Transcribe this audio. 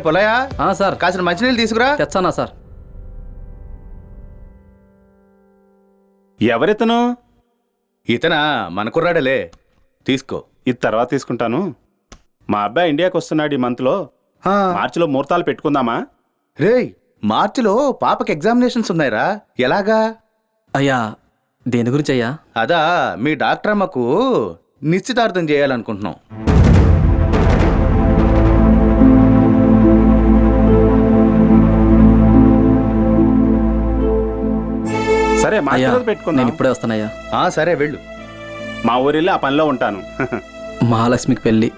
పొలయా sir కాసిన మంచినీళ్ళు తీసుకురా. తెచ్చానా సార్? ఎవరితను? ఇతనా మన కుర్రాడలే, తీసుకో. ఇది తర్వాత తీసుకుంటాను. మా అబ్బాయి ఇండియాకి వస్తున్నాడు ఈ మంత్లో. మార్చిలో ముహూర్తాలు పెట్టుకుందామా? రేయ్, మార్చిలో పాపకి ఎగ్జామినేషన్స్ ఉన్నాయిరా, ఎలాగా? అయ్యా దేని గురించి అయ్యా? అదా, మీ డాక్టర్ అమ్మకు నిశ్చితార్థం చేయాలనుకుంటున్నాం. సరే అయ్యా మార్చిలో నేను పెట్టుకుందాం. ఇప్పుడే వస్తానయ్యా. సరే వెళ్ళు. మా ఊరిలో ఆ పనిలో ఉంటాను. మహాలక్ష్మికి పెళ్ళి.